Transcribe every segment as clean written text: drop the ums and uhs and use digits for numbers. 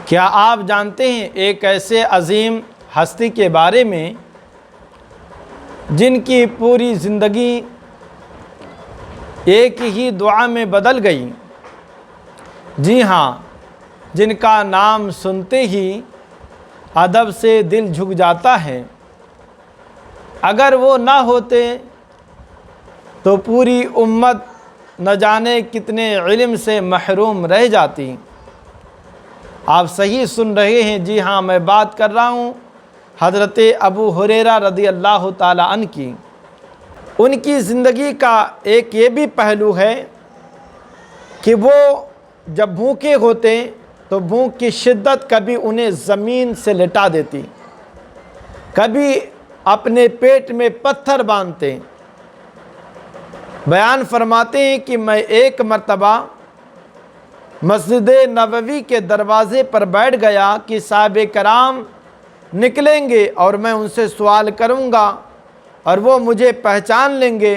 کیا آپ جانتے ہیں ایک ایسے عظیم ہستی کے بارے میں جن کی پوری زندگی ایک ہی دعا میں بدل گئی؟ جی ہاں، جن کا نام سنتے ہی ادب سے دل جھک جاتا ہے۔ اگر وہ نہ ہوتے تو پوری امت نہ جانے کتنے علم سے محروم رہ جاتی۔ آپ صحیح سن رہے ہیں، جی ہاں، میں بات کر رہا ہوں حضرت ابو ہریرہ رضی اللہ تعالی عنہ کی۔ ان کی زندگی کا ایک یہ بھی پہلو ہے کہ وہ جب بھوکے ہوتے تو بھوک کی شدت کبھی انہیں زمین سے لٹا دیتی، کبھی اپنے پیٹ میں پتھر باندھتے۔ بیان فرماتے ہیں کہ میں ایک مرتبہ مسجد نبوی کے دروازے پر بیٹھ گیا کہ صحابہ کرام نکلیں گے اور میں ان سے سوال کروں گا اور وہ مجھے پہچان لیں گے،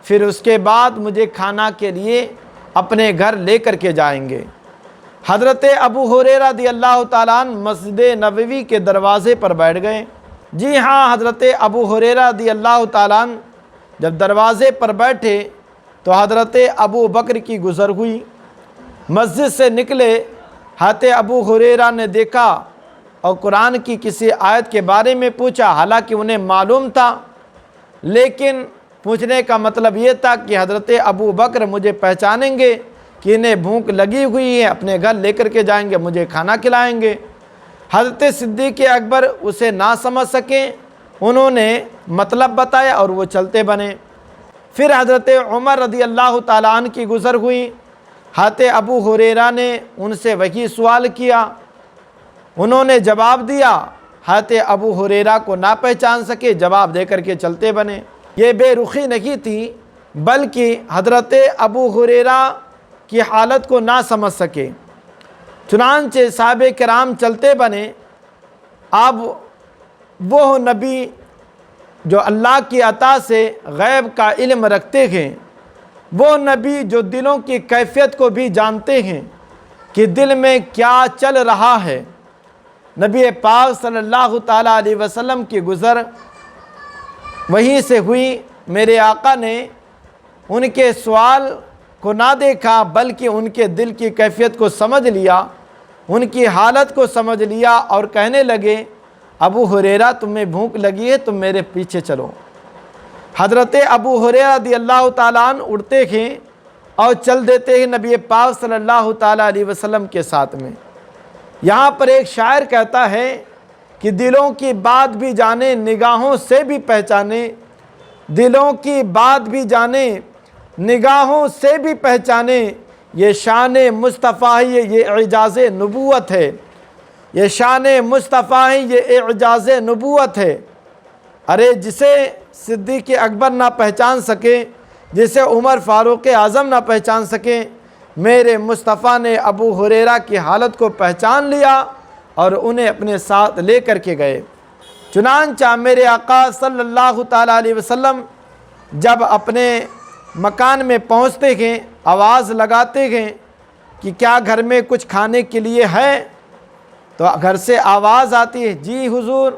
پھر اس کے بعد مجھے کھانا کے لیے اپنے گھر لے کر کے جائیں گے۔ حضرت ابو ہریرہ رضی اللہ تعالیٰ عنہ مسجد نبوی کے دروازے پر بیٹھ گئے۔ جی ہاں، حضرت ابو ہریرہ رضی اللہ تعالیٰ عنہ جب دروازے پر بیٹھے تو حضرت ابو بکر کی گزر ہوئی۔ مسجد سے نکلے، حضرت ابو ہریرہ نے دیکھا اور قرآن کی کسی آیت کے بارے میں پوچھا، حالانکہ انہیں معلوم تھا، لیکن پوچھنے کا مطلب یہ تھا کہ حضرت ابو بکر مجھے پہچانیں گے کہ انہیں بھوک لگی ہوئی ہے، اپنے گھر لے کر کے جائیں گے، مجھے کھانا کھلائیں گے۔ حضرت صدیق اکبر اسے نہ سمجھ سکیں، انہوں نے مطلب بتایا اور وہ چلتے بنے۔ پھر حضرت عمر رضی اللہ تعالیٰ عنہ کی گزر ہوئی۔ حضرت ابو ہریرہ نے ان سے وہی سوال کیا، انہوں نے جواب دیا، حضرت ابو ہریرہ کو نہ پہچان سکے، جواب دے کر کے چلتے بنے۔ یہ بے رخی نہیں تھی، بلکہ حضرت ابو ہریرہ کی حالت کو نہ سمجھ سکے۔ چنانچہ صحابہ کرام چلتے بنے۔ اب وہ نبی جو اللہ کی عطا سے غیب کا علم رکھتے ہیں، وہ نبی جو دلوں کی کیفیت کو بھی جانتے ہیں کہ دل میں کیا چل رہا ہے، نبی پاک صلی اللہ تعالیٰ علیہ وسلم کی گزر وہیں سے ہوئی۔ میرے آقا نے ان کے سوال کو نہ دیکھا، بلکہ ان کے دل کی کیفیت کو سمجھ لیا، ان کی حالت کو سمجھ لیا اور کہنے لگے، ابو ہریرہ تمہیں بھوک لگی ہے، تم میرے پیچھے چلو۔ حضرت ابو ہریرہ رضی اللہ تعالیٰ عنہ اٹھتے ہیں اور چل دیتے ہیں نبی پاک صلی اللہ تعالیٰ علیہ وسلم کے ساتھ میں۔ یہاں پر ایک شاعر کہتا ہے کہ دلوں کی بات بھی جانے، نگاہوں سے بھی پہچانے، دلوں کی بات بھی جانے، نگاہوں سے بھی پہچانے، یہ شان مصطفیٰ ہے، یہ اعجاز نبوت ہے، یہ شان مصطفیٰ ہے، یہ اعجاز نبوت ہے۔ ارے جسے صدیق اکبر نہ پہچان سکے، جسے عمر فاروق اعظم نہ پہچان سکیں، میرے مصطفیٰ نے ابو ہریرہ کی حالت کو پہچان لیا اور انہیں اپنے ساتھ لے کر کے گئے۔ چنانچہ میرے آقا صلی اللہ تعالیٰ علیہ وسلم جب اپنے مکان میں پہنچتے ہیں، آواز لگاتے ہیں کہ کیا گھر میں کچھ کھانے کے لیے ہے؟ تو گھر سے آواز آتی ہے، جی حضور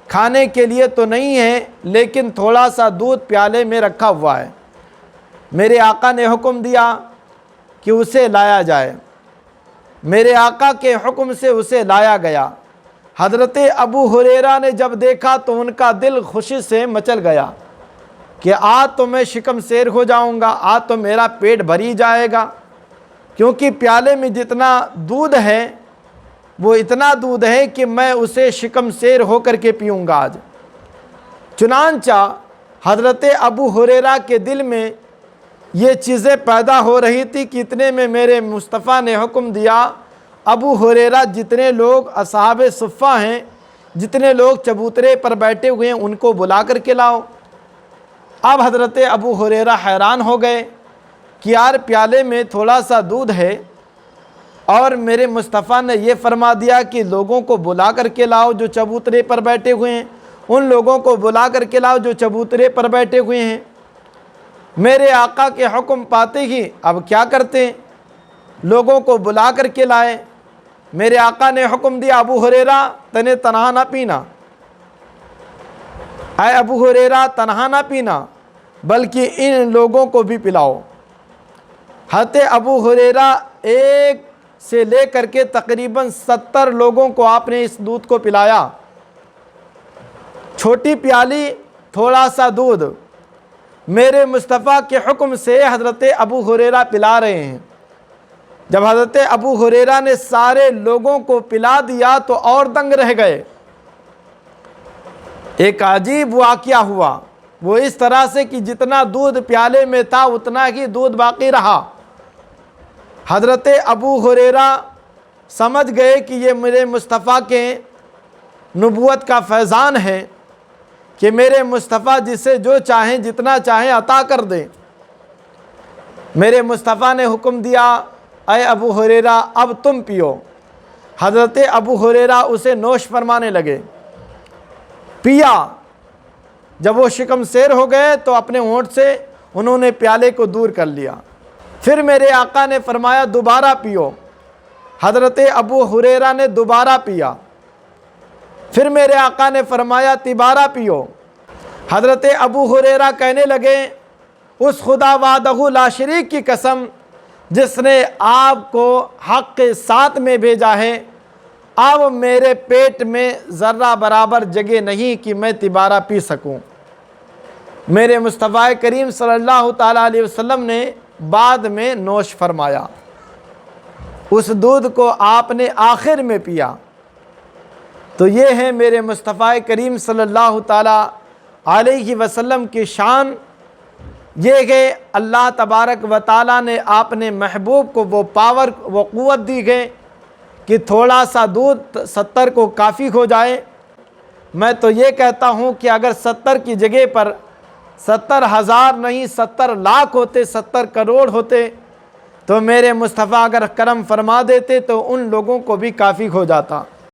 کھانے کے لیے تو نہیں ہے، لیکن تھوڑا سا دودھ پیالے میں رکھا ہوا ہے۔ میرے آقا نے حکم دیا کہ اسے لایا جائے۔ میرے آقا کے حکم سے اسے لایا گیا۔ حضرت ابو ہریرہ نے جب دیکھا تو ان کا دل خوشی سے مچل گیا کہ آج تو میں شکم سیر ہو جاؤں گا، آج تو میرا پیٹ بھری جائے گا، کیونکہ پیالے میں جتنا دودھ ہے وہ اتنا دودھ ہے کہ میں اسے شکم سیر ہو کر کے پیوں گا آج۔ چنانچہ حضرت ابو ہریرہ کے دل میں یہ چیزیں پیدا ہو رہی تھی کہ اتنے میں میرے مصطفیٰ نے حکم دیا، ابو ہریرہ جتنے لوگ اصحاب صفہ ہیں، جتنے لوگ چبوترے پر بیٹھے ہوئے ہیں، ان کو بلا کر کے لاؤ۔ اب حضرت ابو ہریرہ حیران ہو گئے کہ یار پیالے میں تھوڑا سا دودھ ہے اور میرے مصطفیٰ نے یہ فرما دیا کہ لوگوں کو بلا کر کے لاؤ جو چبوترے پر بیٹھے ہوئے ہیں، ان لوگوں کو بلا کر کے لاؤ جو چبوترے پر بیٹھے ہوئے ہیں۔ میرے آقا کے حکم پاتے ہی اب کیا کرتے ہیں، لوگوں کو بلا کر کے لائے۔ میرے آقا نے حکم دیا ابو ہریرہ تنے تنہا نہ پینا، اے ابو ہریرہ تنہا نہ پینا بلکہ ان لوگوں کو بھی پلاؤ۔ حضرت ابو ہریرہ ایک سے لے کر کے تقریباً 70 لوگوں کو آپ نے اس دودھ کو پلایا۔ چھوٹی پیالی تھوڑا سا دودھ میرے مصطفیٰ کے حکم سے حضرت ابو ہریرہ پلا رہے ہیں۔ جب حضرت ابو ہریرہ نے سارے لوگوں کو پلا دیا تو اور دنگ رہ گئے۔ ایک عجیب واقعہ ہوا، وہ اس طرح سے کہ جتنا دودھ پیالے میں تھا اتنا ہی دودھ باقی رہا۔ حضرت ابو ہریرہ سمجھ گئے کہ یہ میرے مصطفیٰ کے نبوت کا فیضان ہے کہ میرے مصطفیٰ جسے جو چاہیں جتنا چاہیں عطا کر دیں۔ میرے مصطفیٰ نے حکم دیا اے ابو ہریرہ اب تم پیو۔ حضرت ابو ہریرہ اسے نوش فرمانے لگے، پیا۔ جب وہ شکم سیر ہو گئے تو اپنے ہونٹ سے انہوں نے پیالے کو دور کر لیا۔ پھر میرے آقا نے فرمایا دوبارہ پیو۔ حضرت ابو ہریرہ نے دوبارہ پیا۔ پھر میرے آقا نے فرمایا تیبارہ پیو۔ حضرت ابو ہریرہ کہنے لگے اس خدا وحدہ لا شریک کی قسم جس نے آپ کو حق کے ساتھ میں بھیجا ہے، اب میرے پیٹ میں ذرہ برابر جگہ نہیں کہ میں تیبارہ پی سکوں۔ میرے مصطفیٰ کریم صلی اللہ تعالیٰ علیہ وسلم نے بعد میں نوش فرمایا۔ اس دودھ کو آپ نے آخر میں پیا۔ تو یہ ہے میرے مصطفیٰ کریم صلی اللہ تعالیٰ علیہ وسلم کی شان، یہ کہ اللہ تبارک و تعالیٰ نے آپ نے محبوب کو وہ پاور وہ قوت دی گئی کہ تھوڑا سا دودھ 70 کو کافی ہو جائے۔ میں تو یہ کہتا ہوں کہ اگر 70 کی جگہ پر 70,000 نہیں 70 لاکھ ہوتے، 70 کروڑ ہوتے تو میرے مصطفیٰ اگر کرم فرما دیتے تو ان لوگوں کو بھی کافی ہو جاتا۔